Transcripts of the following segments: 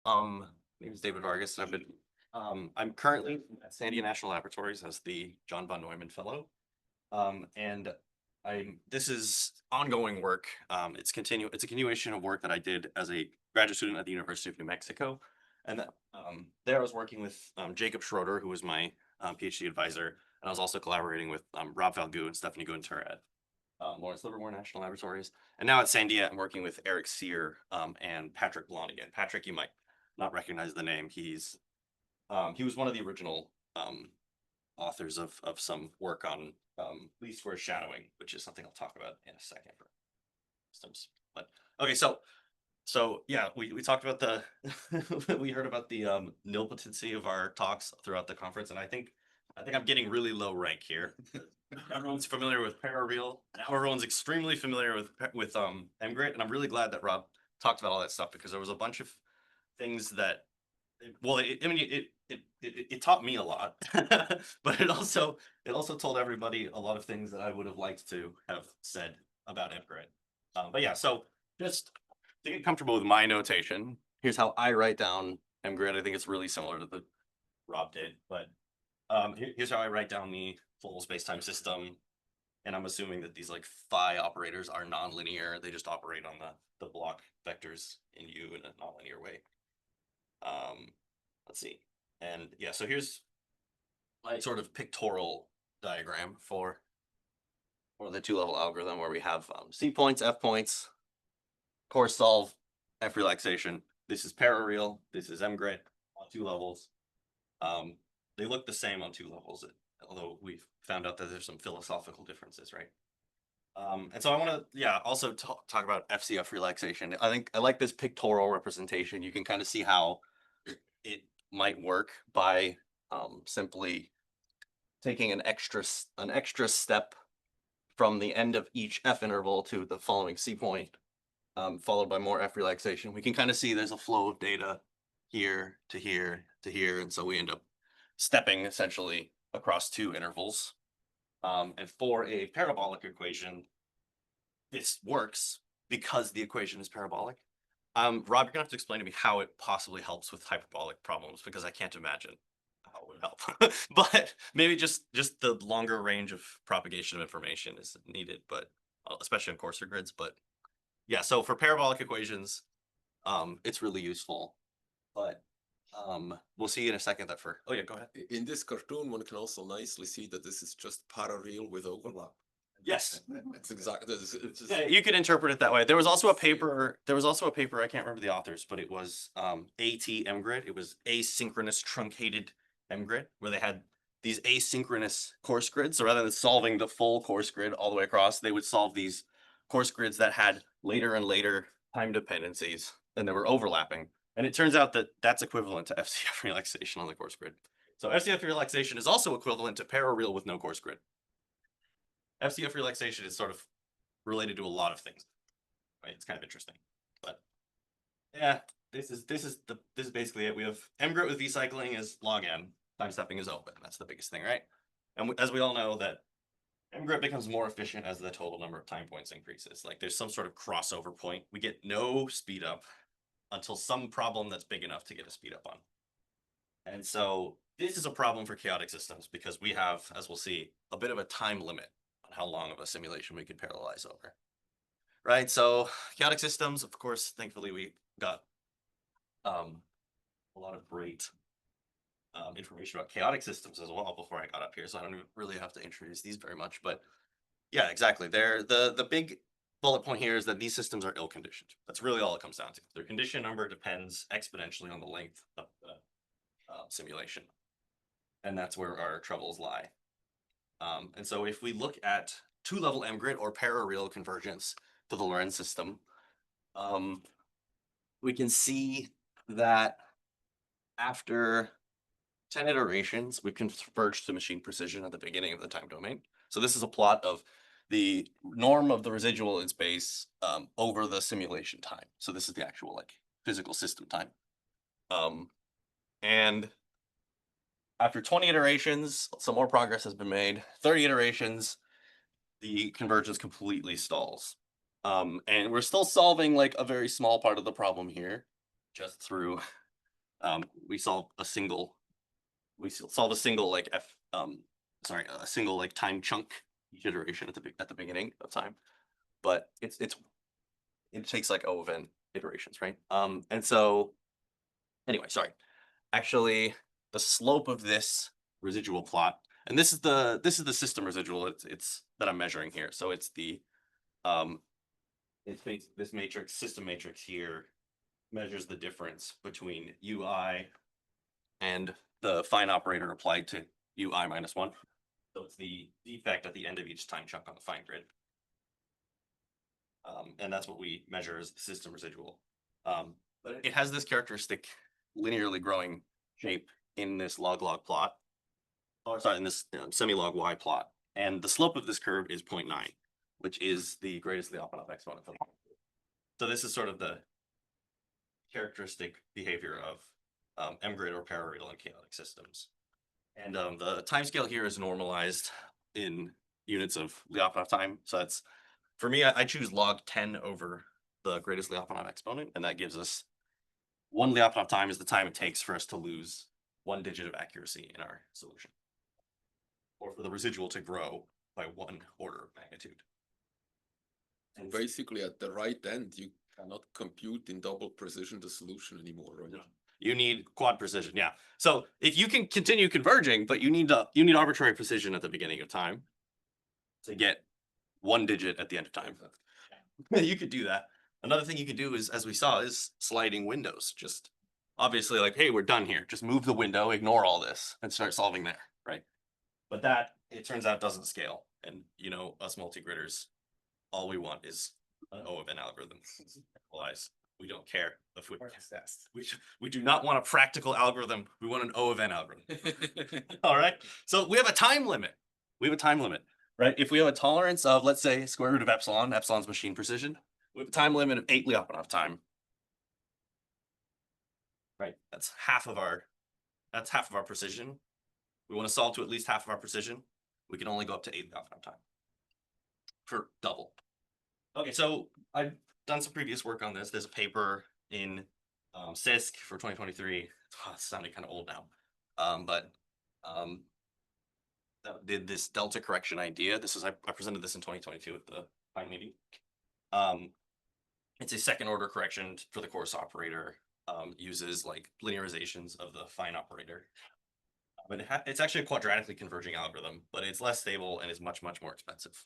My name is David Vargas, and I'm currently at Sandia National Laboratories as the John von Neumann Fellow. And this is ongoing work. It's a continuation of work that I did as a graduate student at the University of New Mexico. And there I was working with Jacob Schroeder, who was my PhD advisor. And I was also collaborating with Rob Valgu and Stephanie Gunter at Lawrence Livermore National Laboratories. And now at Sandia, I'm working with Eric Sear and Patrick Blonigan. Patrick, you might not recognize the name. He was one of the original authors of some work on least square shadowing, which is something I'll talk about in a second for systems. But okay, so yeah, we talked about the we heard about the nilpotency of our talks throughout the conference, and I think I'm getting really low rank here. Everyone's familiar with Parareal. Now everyone's extremely familiar with mgrid, and I'm really glad that Rob talked about all that stuff because there was a bunch of things that, well, it taught me a lot, but it also told everybody a lot of things that I would have liked to have said about mgrid. But yeah, so just to get comfortable with my notation, here's how I write down mgrid. I think it's really similar to the Rob did, but here's how I write down the full space-time system. And I'm assuming that these like phi operators are nonlinear. They just operate on the block vectors in U in a nonlinear way. Let's see. And yeah, so here's my sort of pictorial diagram for the two-level algorithm where we have C points, F points, course solve, F relaxation. This is Parareal. This is mgrid on two levels. They look the same on two levels, although we've found out that there's some philosophical differences, right? And so I want to, also talk about FCF relaxation. I think I like this pictorial representation. You can kind of see how it might work by simply taking an extra step from the end of each F interval to the following C point, followed by more F relaxation. We can kind of see there's a flow of data here to here to here, and so we end up stepping essentially across two intervals. And for a parabolic equation, this works because the equation is parabolic. Rob, you're gonna have to explain to me how it possibly helps with hyperbolic problems because I can't imagine how it would help. But maybe just the longer range of propagation of information is needed, but especially on coarser grids. But yeah, so for parabolic equations, it's really useful. But we'll see in a second that for, oh yeah, go ahead. In this cartoon, one can also nicely see that this is just parareal with overlap. Yes, It's exactly. yeah, you could interpret it that way. There was also a paper. I can't remember the authors, but it was AT mgrid. It was asynchronous truncated mgrid, where they had these asynchronous course grids. So rather than solving the full course grid all the way across, they would solve these course grids that had later and later time dependencies, and they were overlapping. And it turns out that that's equivalent to FCF relaxation on the course grid. So FCF relaxation is also equivalent to parareal with no course grid. FCF relaxation is sort of related to a lot of things. Right? It's kind of interesting, but yeah, this is basically it. We have mgrid with v cycling is log n, time stepping is open. That's the biggest thing, right? And as we all know, that mgrid becomes more efficient as the total number of time points increases. Like there's some sort of crossover point. We get no speed up until some problem that's big enough to get a speed up on. And so this is a problem for chaotic systems because we have, as we'll see, a bit of a time limit on how long of a simulation we could parallelize over. Right, so chaotic systems, of course, thankfully we got a lot of great information about chaotic systems as well before I got up here, so I don't really have to introduce these very much, but yeah, exactly. They're the big bullet point here is that these systems are ill-conditioned. That's really all it comes down to. Their condition number depends exponentially on the length of the simulation, and that's where our troubles lie. And so if we look at two-level mgrid or parareal convergence to the Lorentz system, we can see that after 10 iterations, we've converged to machine precision at the beginning of the time domain. So this is a plot of the norm of the residual in space over the simulation time. So this is the actual like physical system time. And after 20 iterations, some more progress has been made. 30 iterations, the convergence completely stalls. And we're still solving like a very small part of the problem here, just through we solved a single, solved a single like a single like time chunk each iteration at the beginning of time. But it takes like O of n iterations, right? And so anyway, sorry. Actually, the slope of this residual plot, and this is the system residual. It's that I'm measuring here. So it's the this matrix, system matrix here measures the difference between UI and the fine operator applied to UI minus 1. So it's the defect at the end of each time chunk on the fine grid. And that's what we measure as the system residual. But it has this characteristic linearly growing shape in this log-log plot. Oh, sorry, in this semi-log y plot. And the slope of this curve is 0.9, which is the greatest Lyapunov exponent for the So this is sort of the characteristic behavior of M-grid or parareal and chaotic systems. And the time scale here is normalized in units of Lyapunov time. So that's, for me, I choose log 10 over the greatest Lyapunov exponent, and that gives us 1 Lyapunov time is the time it takes for us to lose 1 digit of accuracy in our solution, or for the residual to grow by 1 order of magnitude. And basically at the right end, you cannot compute in double precision the solution anymore, right? No. You need quad precision, yeah. So if you can continue converging, but you need arbitrary precision at the beginning of time to get 1 digit at the end of time. You could do that. Another thing you could do is, as we saw, is sliding windows. Just obviously like, hey, we're done here. Just move the window, ignore all this, and start solving there, right? But that, it turns out, doesn't scale. And you know, us multigridders, all we want is an O of n algorithm. Otherwise, we don't care if we do not want a practical algorithm. We want an O of n algorithm. All right. So we have a time limit. Right? If we have a tolerance of, let's say, square root of epsilon, epsilon's machine precision, we have a time limit of 8 Lyapunov time. Right? That's half of our precision. We want to solve to at least half of our precision. We can only go up to 8 Lyapunov time for double. Okay, so I've done some previous work on this. There's a paper in CISC for 2023. It's sounding kind of old now, but that did this delta correction idea. This is I presented this in 2022 at the Pine meeting. It's a second order correction for the coarse operator. Uses like linearizations of the fine operator. But it's actually a quadratically converging algorithm, but it's less stable and is much more expensive.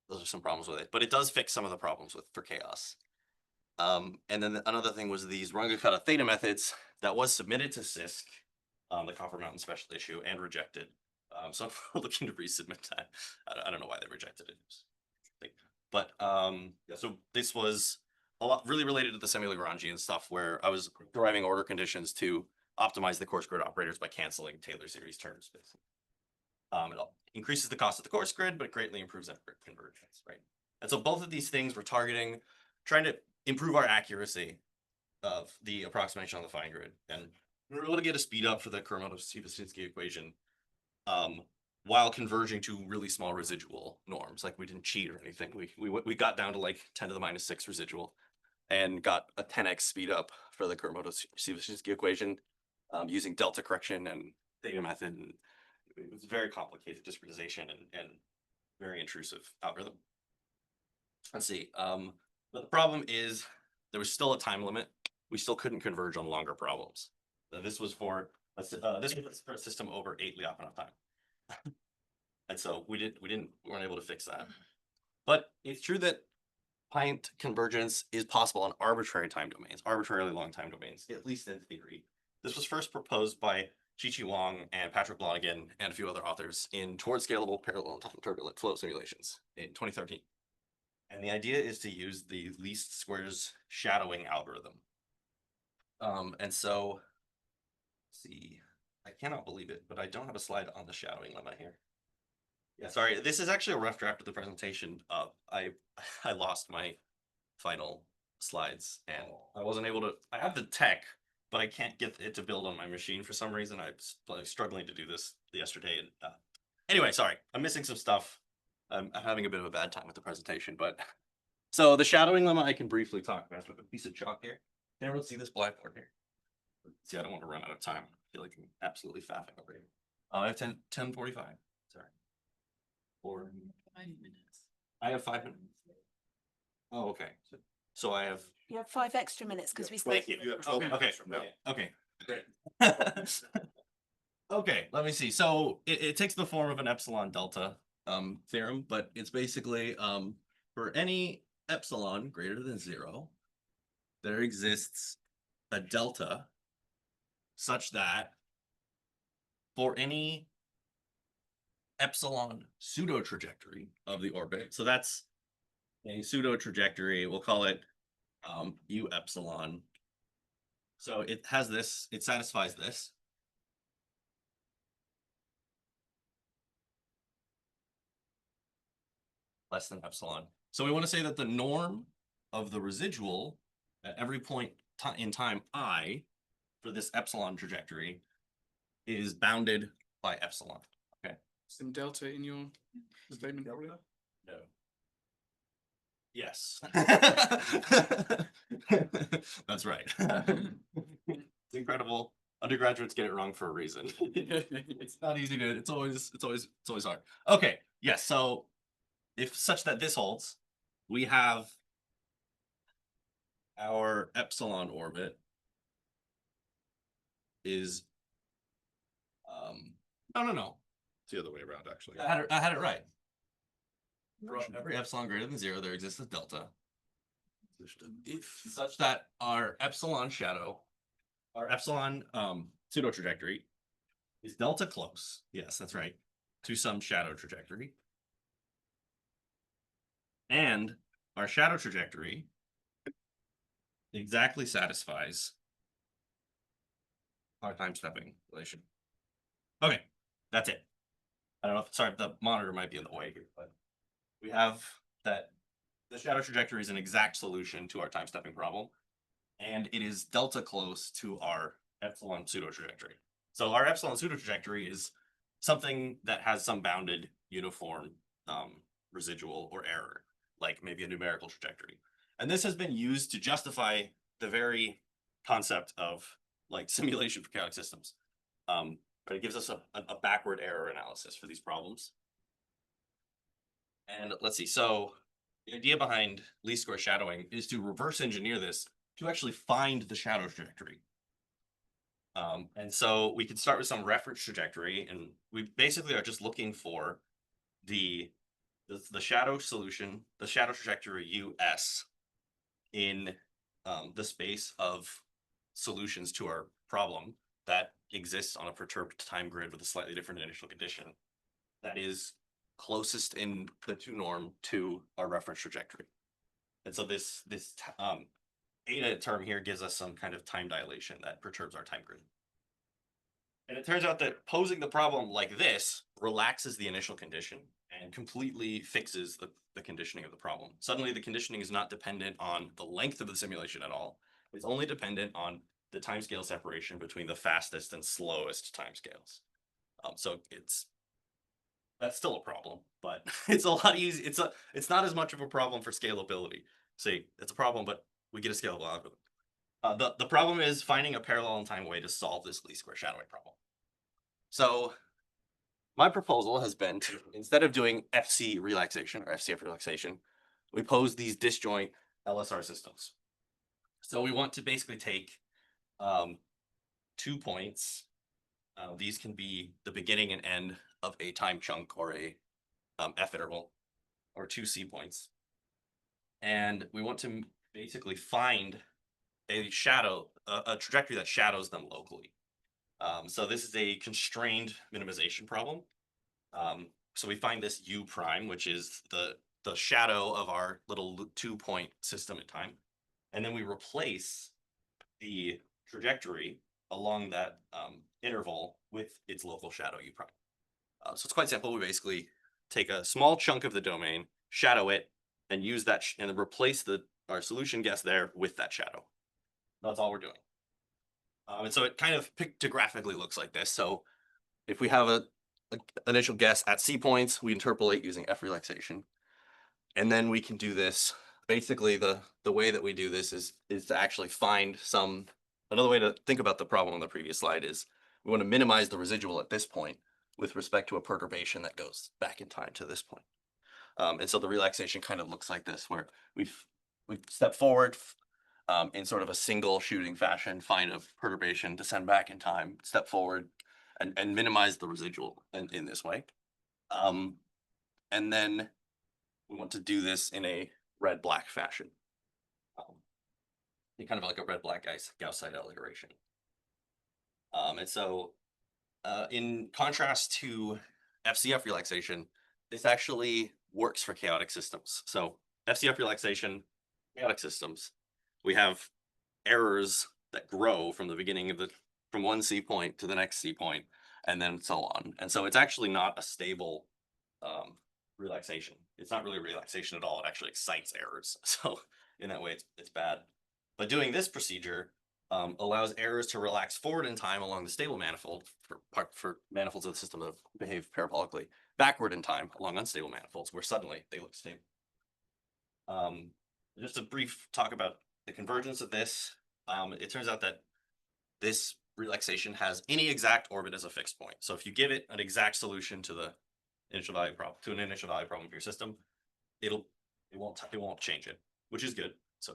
Those are some problems with it, but it does fix some of the problems for chaos. And then another thing was these Runge-Kutta theta methods that was submitted to CISC, the Copper Mountain special issue, and rejected. So I'm looking to resubmit that. I don't know why they rejected it. But yeah, so this was a lot really related to the semi-Lagrangian stuff, where I was deriving order conditions to optimize the coarse grid operators by canceling Taylor series terms. It increases the cost of the coarse grid, but greatly improves that convergence, right? And so both of these things we're targeting, trying to improve our accuracy of the approximation on the fine grid. And we were able to get a speed up for the Kuromoto-Siewiczynski equation while converging to really small residual norms. Like, we didn't cheat or anything. We got down to like 10 to the minus 6 residual and got a 10x speed up for the Kuromoto-Siewiczynski equation using delta correction and theta method. And it was very complicated discretization and very intrusive algorithm. Let's see. But the problem is there was still a time limit. We still couldn't converge on longer problems. This was for a system over 8 Lyapunov time. And so we weren't able to fix that. But it's true that pint convergence is possible on arbitrary time domains, arbitrarily long time domains, at least in theory. This was first proposed by Chi-Chi Wang and Patrick Blonigan and a few other authors in Towards Scalable Parallel Turbulent Flow Simulations in 2013. And the idea is to use the least squares shadowing algorithm. And so, let's see, I cannot believe it, but I don't have a slide on the shadowing lemma here. Yeah, sorry, this is actually a rough draft of the presentation. I lost my final slides and I wasn't able to, I have the tech, but I can't get it to build on my machine for some reason. I was struggling to do this yesterday. And anyway, sorry, I'm missing some stuff. I'm having a bit of a bad time with the presentation, but so the shadowing lemma I can briefly talk about with a piece of chalk here. Can everyone see this blackboard here? See, I don't want to run out of time. I feel like I'm absolutely faffing over here. I have 10:45. Sorry. Or 5 minutes. I have 5 minutes. Oh, okay. So I have. You have 5 extra minutes because we Thank spoke. you. have 12 Okay, minutes from now. okay, great. Okay, let me see. So it takes the form of an epsilon delta theorem, but it's basically for any epsilon greater than 0, there exists a delta such that for any epsilon pseudo trajectory of the orbit, so that's a pseudo trajectory, we'll call it u epsilon. So it has this, it satisfies this. Less than epsilon. So we want to say that the norm of the residual at every point in time I for this epsilon trajectory is bounded by epsilon. Okay. Some delta in your statement. No. Yes. That's right. It's incredible. Undergraduates get it wrong for a reason. It's not easy to, it's always hard. Okay. Yes. So if such that this holds, we have our epsilon orbit is no. It's the other way around, actually. I had it right. For every epsilon greater than 0, there exists a delta. If such that our epsilon shadow, our epsilon pseudo trajectory is delta close, yes, that's right, to some shadow trajectory. And our shadow trajectory exactly satisfies our time stepping relation. Okay, that's it. I don't know if, sorry, the monitor might be in the way here, but we have that the shadow trajectory is an exact solution to our time stepping problem, and it is delta close to our epsilon pseudo trajectory. So our epsilon pseudo trajectory is something that has some bounded uniform residual or error, like maybe a numerical trajectory. And this has been used to justify the very concept of like simulation for chaotic systems. But it gives us a backward error analysis for these problems. And let's see, so the idea behind least square shadowing is to reverse engineer this to actually find the shadow trajectory. And so we can start with some reference trajectory, and we basically are just looking for the shadow solution, the shadow trajectory US in the space of solutions to our problem that exists on a perturbed time grid with a slightly different initial condition that is closest in the 2 norm to our reference trajectory. And so this eta term here gives us some kind of time dilation that perturbs our time grid. And it turns out that posing the problem like this relaxes the initial condition and completely fixes the conditioning of the problem. Suddenly the conditioning is not dependent on the length of the simulation at all. It's only dependent on the timescale separation between the fastest and slowest timescales. So that's still a problem, but it's a lot easier. It's not as much of a problem for scalability. See, it's a problem, but we get a scalable algorithm. The problem is finding a parallel in time way to solve this least square shadowing problem. So my proposal has been to, instead of doing FC relaxation or FCF relaxation, we pose these disjoint LSR systems. So we want to basically take 2 points. These can be the beginning and end of a time chunk or a F interval, or 2 C points. And we want to basically find a shadow, a trajectory that shadows them locally. So this is a constrained minimization problem. So we find this U prime, which is the shadow of our little 2-point system in time. And then we replace the trajectory along that interval with its local shadow U prime. So it's quite simple. We basically take a small chunk of the domain, shadow it, and use that and then replace our solution guess there with that shadow. That's all we're doing. And so it kind of pictographically looks like this. So if we have a initial guess at C points, we interpolate using F relaxation. And then we can do this. Basically, the way that we do this is to actually find some another way to think about the problem on the previous slide is we want to minimize the residual at this point with respect to a perturbation that goes back in time to this point. And so the relaxation kind of looks like this, where we've stepped forward in sort of a single shooting fashion, find a perturbation, descend back in time, step forward, and minimize the residual in this way. And then we want to do this in a red-black fashion. Kind of like a red-black Gauss-Seidel iteration. And so in contrast to FCF relaxation, this actually works for chaotic systems. So FCF relaxation, chaotic systems, we have errors that grow from the beginning of from one C point to the next C point, and then so on. And so it's actually not a stable relaxation. It's not really a relaxation at all. It actually excites errors. So in that way, it's bad. But doing this procedure allows errors to relax forward in time along the stable manifold for manifolds of the system that behave parabolically, backward in time along unstable manifolds where suddenly they look stable. Just a brief talk about the convergence of this. It turns out that this relaxation has any exact orbit as a fixed point. So if you give it an exact solution to the initial value problem, to an initial value problem for your system, it won't change it, which is good. So,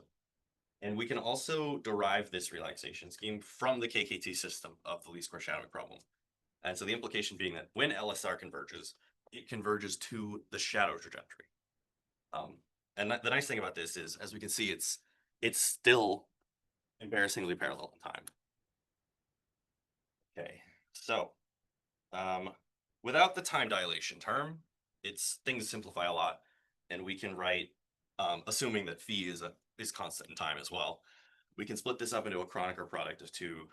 and we can also derive this relaxation scheme from the KKT system of the least square shadowing problem. And so the implication being that when LSR converges, it converges to the shadow trajectory. And the nice thing about this is, as we can see, it's still embarrassingly parallel in time. Okay, so without the time dilation term, things simplify a lot, and we can write, assuming that phi is constant in time as well. We can split this up into a Kronecker product of two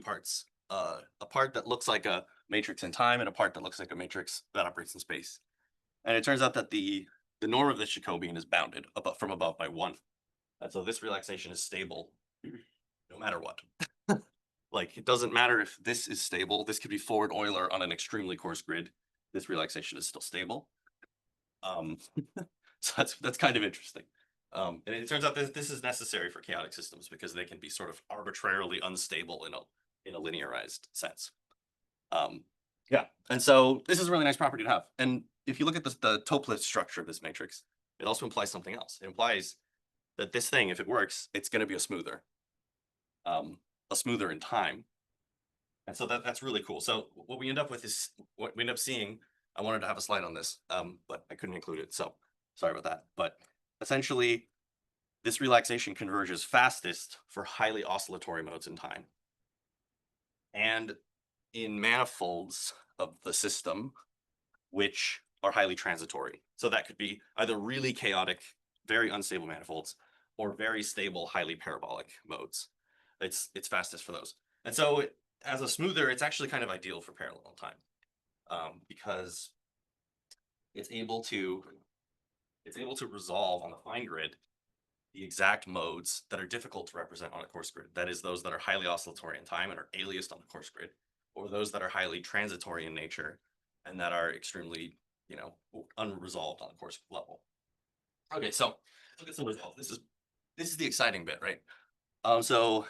parts. A part that looks like a matrix in time and a part that looks like a matrix that operates in space. And it turns out that the norm of this Jacobian is bounded from above by 1. And so this relaxation is stable no matter what. Like, it doesn't matter if this is stable. This could be forward Euler on an extremely coarse grid. This relaxation is still stable. So that's kind of interesting. And it turns out that this is necessary for chaotic systems because they can be sort of arbitrarily unstable in a linearized sense. Yeah, and so this is a really nice property to have. And if you look at the Toplift structure of this matrix, it also implies something else. It implies that this thing, if it works, it's going to be a smoother in time. And so that's really cool. So what we end up with is what we end up seeing. I wanted to have a slide on this, but I couldn't include it. So sorry about that. But essentially, this relaxation converges fastest for highly oscillatory modes in time. And in manifolds of the system, which are highly transitory. So that could be either really chaotic, very unstable manifolds, or very stable, highly parabolic modes. It's fastest for those. And so as a smoother, it's actually kind of ideal for parallel time because it's able to resolve on the fine grid the exact modes that are difficult to represent on a coarse grid. That is, those that are highly oscillatory in time and are aliased on the coarse grid, or those that are highly transitory in nature and that are extremely, unresolved on the coarse level. Okay, so look at some results. This is the exciting bit, right? So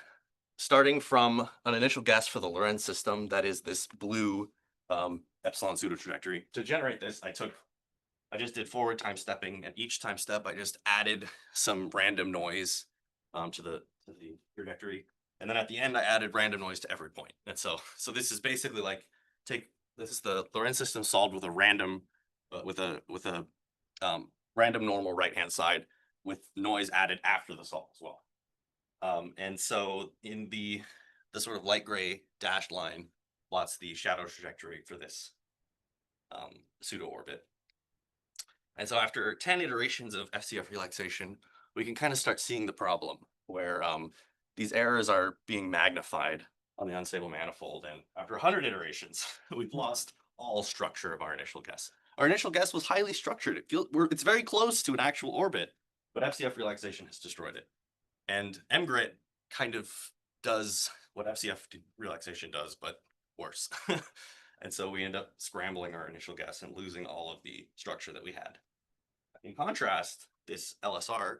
starting from an initial guess for the Lorentz system, that is this blue epsilon pseudo trajectory. To generate this, I just did forward time stepping, and each time step I just added some random noise to the trajectory, and then at the end I added random noise to every point. And so this is basically like this is the Lorentz system solved with a random random normal right hand side with noise added after the solve as well. And so in the sort of light gray dashed line plots the shadow trajectory for this pseudo orbit. And so after 10 iterations of FCF relaxation, we can kind of start seeing the problem where these errors are being magnified on the unstable manifold. And after 100 iterations, we've lost all structure of our initial guess. Our initial guess was highly structured. It's very close to an actual orbit, but FCF relaxation has destroyed it. And MGRIT kind of does what FCF relaxation does, but worse. And so we end up scrambling our initial guess and losing all of the structure that we had. In contrast, this LSR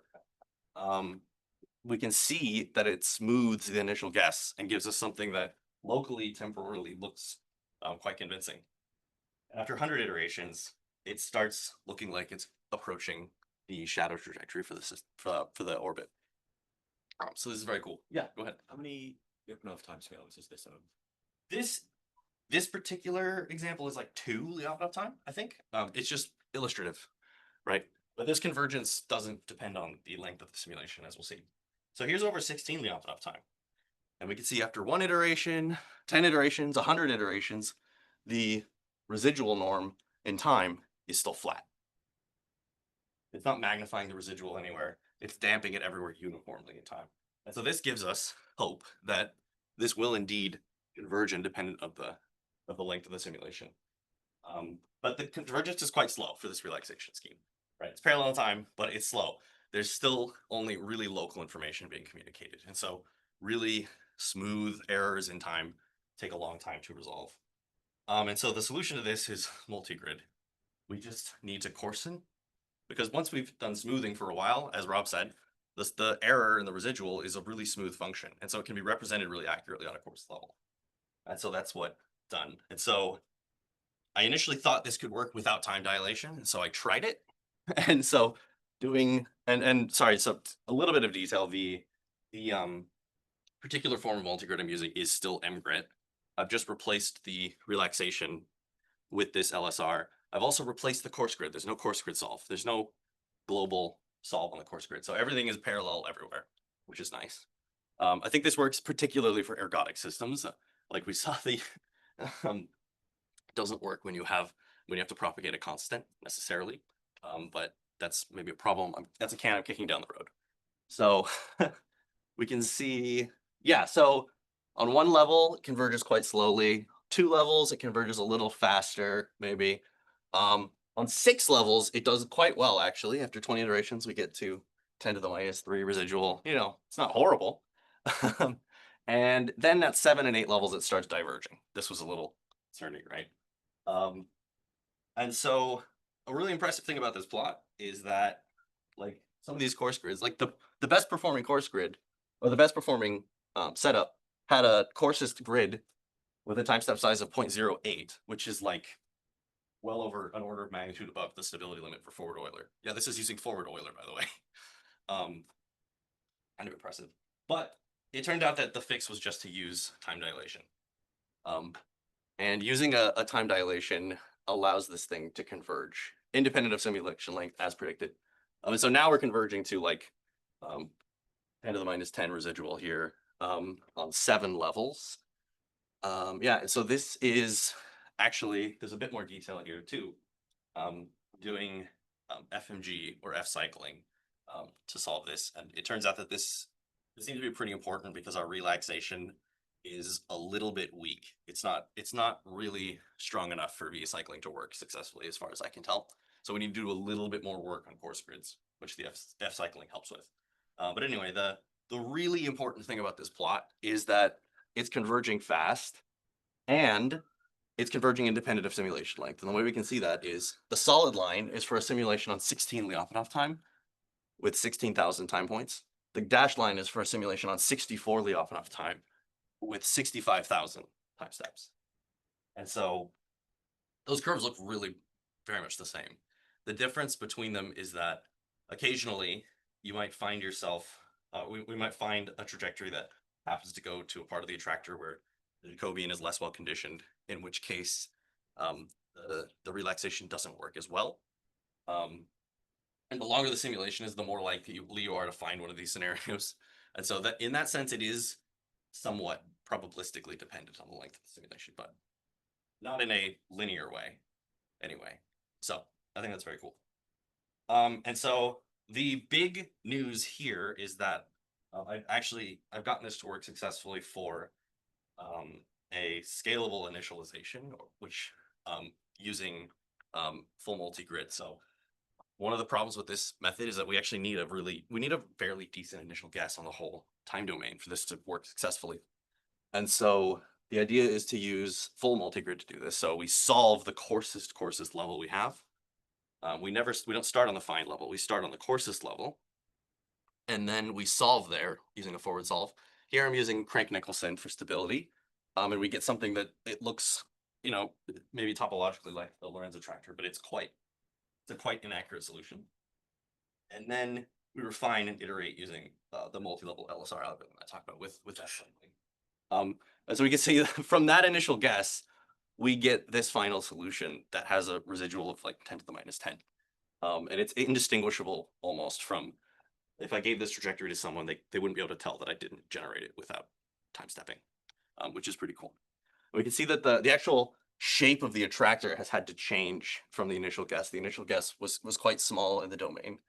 we can see that it smooths the initial guess and gives us something that locally, temporarily looks quite convincing. After 100 iterations, it starts looking like it's approaching the shadow trajectory for the for the orbit. So this is very cool. Yeah, go ahead. How many Lyapunov timescales is this on? This particular example is like 2 Lyapunov time, I think. It's just illustrative, right? But this convergence doesn't depend on the length of the simulation, as we'll see. So here's over 16 Lyapunov time. And we can see after 1 iteration, 10 iterations, 100 iterations, the residual norm in time is still flat. It's not magnifying the residual anywhere. It's damping it everywhere uniformly in time. And so this gives us hope that this will indeed converge independent of the length of the simulation. But the convergence is quite slow for this relaxation scheme, right? It's parallel in time, but it's slow. There's still only really local information being communicated. And so really smooth errors in time take a long time to resolve. And so the solution to this is multigrid. We just need to coarsen, because once we've done smoothing for a while, as Rob said, the error in the residual is a really smooth function. And so it can be represented really accurately on a coarse level. And so that's what done. And so I initially thought this could work without time dilation. And so I tried it. And so doing, and sorry, so a little bit of detail, the particular form of multigrid I'm using is still mgrid. I've just replaced the relaxation with this LSR. I've also replaced the coarse grid. There's no coarse grid solve. There's no global solve on the coarse grid. So everything is parallel everywhere, which is nice. I think this works particularly for ergodic systems. Like we saw, the doesn't work when you have to propagate a constant necessarily. But that's maybe a problem. That's a can I'm kicking down the road. So we can see, yeah, so on 1 level, it converges quite slowly. 2 levels, it converges a little faster, maybe. On 6 levels, it does quite well, actually. After 20 iterations, we get to 10 to the minus 3 residual. You know, it's not horrible. And then at 7 and 8 levels, it starts diverging. This was a little concerning, right? And so a really impressive thing about this plot is that, like, some of these coarse grids, like the best performing coarse grid, or the best performing setup, had a coarsest grid with a time step size of 0.08, which is like well over an order of magnitude above the stability limit for forward Euler. Yeah, this is using forward Euler, by the way. Kind of impressive. But it turned out that the fix was just to use time dilation. And using a time dilation allows this thing to converge independent of simulation length as predicted. And so now we're converging to like 10 to the minus 10 residual here on 7 levels. Yeah, and so this is actually, there's a bit more detail here too. Doing FMG or F cycling to solve this. And it turns out that this seems to be pretty important because our relaxation is a little bit weak. It's not really strong enough for V cycling to work successfully as far as I can tell. So we need to do a little bit more work on coarse grids, which the F cycling helps with. But anyway, the really important thing about this plot is that it's converging fast and it's converging independent of simulation length. And the way we can see that is the solid line is for a simulation on 16 Lyapunov time with 16,000 time points. The dashed line is for a simulation on 64 Lyapunov time with 65,000 time steps. And so those curves look really very much the same. The difference between them is that occasionally you might find yourself, we might find a trajectory that happens to go to a part of the attractor where the Jacobian is less well conditioned, in which case the relaxation doesn't work as well. And the longer the simulation is, the more likely you are to find one of these scenarios. And so that in that sense, it is somewhat probabilistically dependent on the length of the simulation, but not in a linear way anyway. So I think that's very cool. And so the big news here is that I've gotten this to work successfully for a scalable initialization, which using full multi-grid. So one of the problems with this method is that we actually need a fairly decent initial guess on the whole time domain for this to work successfully. And so the idea is to use full multigrid to do this. So we solve the coarsest level we have. We don't start on the fine level. We start on the coarsest level. and then we solve there using a forward solve. Here I'm using Crank-Nicholson for stability. And we get something that it looks, you know, maybe topologically like the Lorentz attractor, but it's a quite inaccurate solution. And then we refine and iterate using the multi-level LSR algorithm I talked about with that. And so we can see from that initial guess, we get this final solution that has a residual of like 10 to the minus 10. And it's indistinguishable almost from, if I gave this trajectory to someone, they wouldn't be able to tell that I didn't generate it without time stepping, which is pretty cool. We can see that the actual shape of the attractor has had to change from the initial guess. The initial guess was quite small in the domain,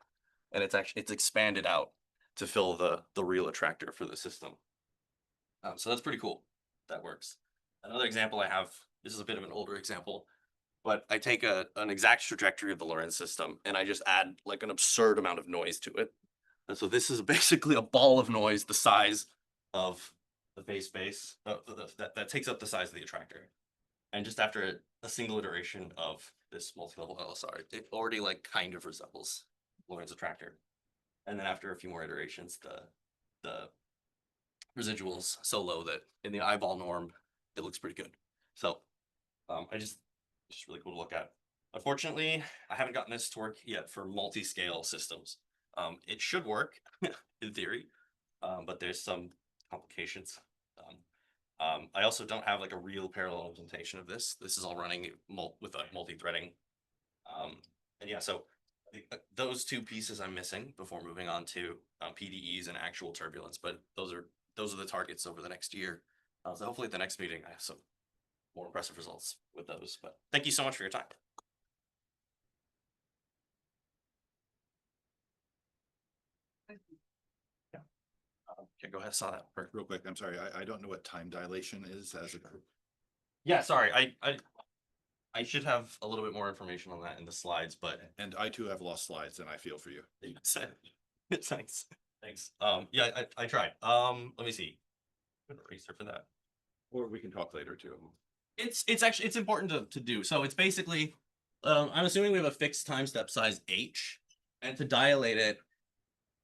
and it's expanded out to fill the real attractor for the system. So that's pretty cool. That works. Another example I have, this is a bit of an older example, but I take an exact trajectory of the Lorentz system and I just add like an absurd amount of noise to it. And so this is basically a ball of noise the size of the phase space that takes up the size of the attractor. And just after a single iteration of this multi-level LSR, it already like kind of resembles Lorentz attractor. And then after a few more iterations, the residuals so low that in the eyeball norm, it looks pretty good. So it's just really cool to look at. Unfortunately, I haven't gotten this to work yet for multi-scale systems. It should work in theory, but there's some complications. I also don't have like a real parallel implementation of this. This is all running with a multi-threading. And yeah, so those two pieces I'm missing before moving on to PDEs and actual turbulence, but those are the targets over the next year. So hopefully at the next meeting, I have some more impressive results with those. But thank you so much for your time. Yeah. Okay, go ahead. I saw that. Real quick, I'm sorry, I don't know what time dilation is as a group. Yeah, sorry. I should have a little bit more information on that in the slides, but And I too have lost slides and I feel for you. thanks. Thanks. Yeah, I tried. Let me see. I'm gonna eraser for that. Or we can talk later too. It's actually important to do. So it's basically, I'm assuming we have a fixed time step size h, and to dilate it,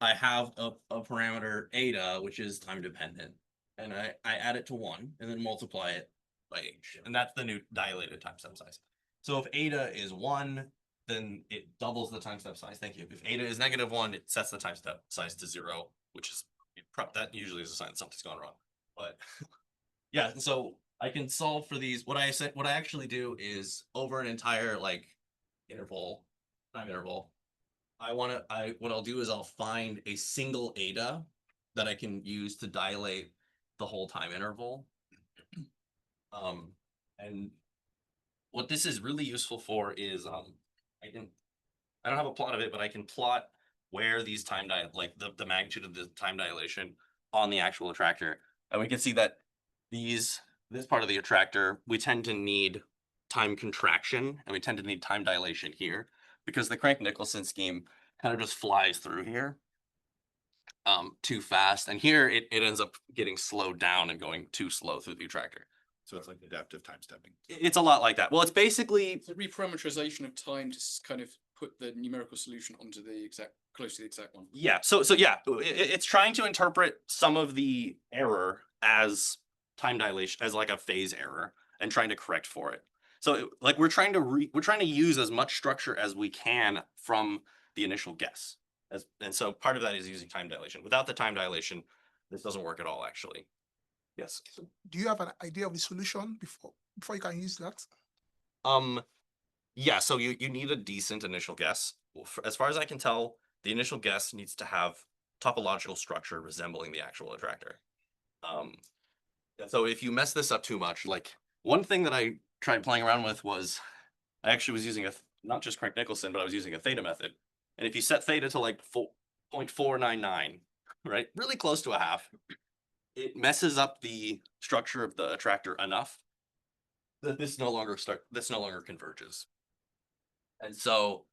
I have a parameter eta, which is time dependent, and I add it to 1 and then multiply it by h, and that's the new dilated time step size. So if eta is 1, then it doubles the time step size. Thank you. If eta is -1, it sets the time step size to 0, which is that usually is a sign that something's gone wrong. But yeah, and so I can solve for these. What I actually do is over an entire like time interval. What I'll do is I'll find a single eta that I can use to dilate the whole time interval. And what this is really useful for is I don't have a plot of it, but I can plot where these the magnitude of the time dilation on the actual attractor. And we can see that this part of the attractor, we tend to need time contraction and we tend to need time dilation here because the Crank-Nicholson scheme kind of just flies through here too fast. And here it ends up getting slowed down and going too slow through the attractor. So it's like adaptive time stepping. It's a lot like that. Well, it's basically It's a reparameterization of time to kind of put the numerical solution onto the close to the exact one. yeah. So yeah, it's trying to interpret some of the error as time dilation, as like a phase error, and trying to correct for it. So like we're trying to use as much structure as we can from the initial guess. And so part of that is using time dilation. Without the time dilation, this doesn't work at all, actually. Yes. So do you have an idea of the solution before you can use that? Yeah, so you need a decent initial guess. Well, as far as I can tell, the initial guess needs to have topological structure resembling the actual attractor. And so if you mess this up too much, like one thing that I tried playing around with was I actually was using not just Crank-Nicholson, but I was using a theta method. And if you set theta to like 0.499, right, really close to a half, it messes up the structure of the attractor enough that this no longer converges. And so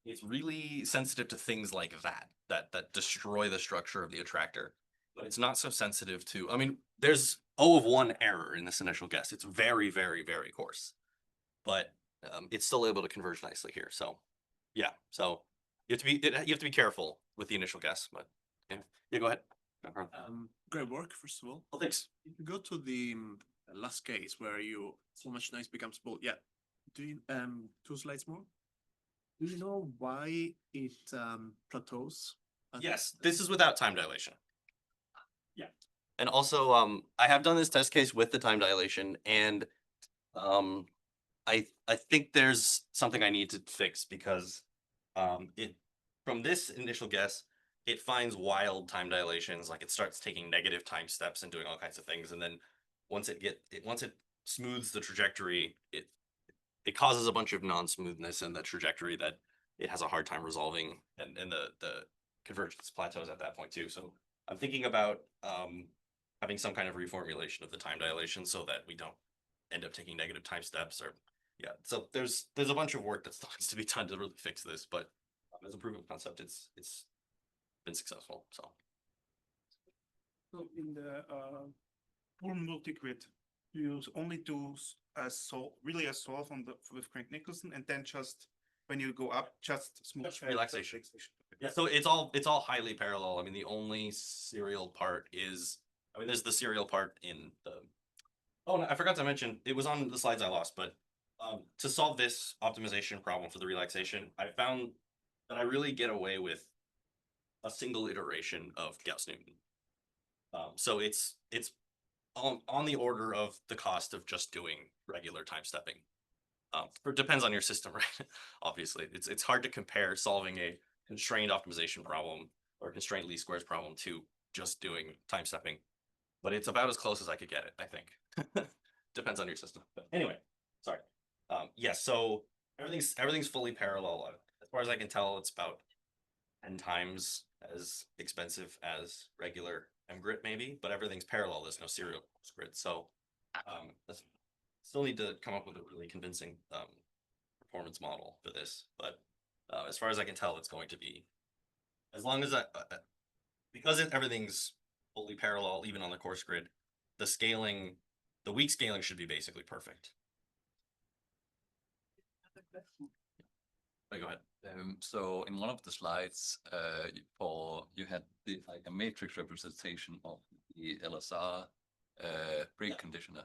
it's really sensitive to things like that destroy the structure of the attractor. But it's not so sensitive to, I mean, there's O of 1 error in this initial guess. It's very, very, very coarse. But it's still able to converge nicely here. So yeah, so You have to be, you have to be careful with the initial guess, but yeah, go ahead. No problem. Great work, first of all. Well, thanks. If you go to the last case where you so much noise becomes bold, yeah. Do you 2 slides more? Do you know why it plateaus? Yes, this is without time dilation. Yeah. And also, I have done this test case with the time dilation and, I think there's something I need to fix because, from this initial guess, it finds wild time dilations, like it starts taking negative time steps and doing all kinds of things. And then once it smooths the trajectory, it causes a bunch of non-smoothness in the trajectory that it has a hard time resolving, and the convergence plateaus at that point too. So I'm thinking about having some kind of reformulation of the time dilation so that we don't end up taking negative time steps or yeah. So there's a bunch of work that still needs to be done to really fix this, but as a proof of concept, it's been successful. So So in the pool multigrid, you use only do really a solve on the with Crank Nicholson, and then just when you go up, just smooth Just relaxation. yeah, so it's all highly parallel. I mean, the only serial part is, I mean, there's the serial part in the. Oh, no, I forgot to mention, it was on the slides I lost, but to solve this optimization problem for the relaxation, I found that I really get away with a single iteration of Gauss-Newton. So it's on the order of the cost of just doing regular time stepping. It depends on your system, right? Obviously, it's hard to compare solving a constrained optimization problem or constrained least squares problem to just doing time stepping. But it's about as close as I could get it, I think. Depends on your system. But anyway, sorry. Yes, so everything's fully parallel. As far as I can tell, it's about 10 times as expensive as regular mgrid maybe, but everything's parallel. There's no serial grid. So still need to come up with a really convincing performance model for this. But as far as I can tell, it's going to be, as long as because everything's fully parallel, even on the coarse grid, the weak scaling should be basically perfect. Go ahead. So in one of the slides, you had like a matrix representation of the LSR break conditioner.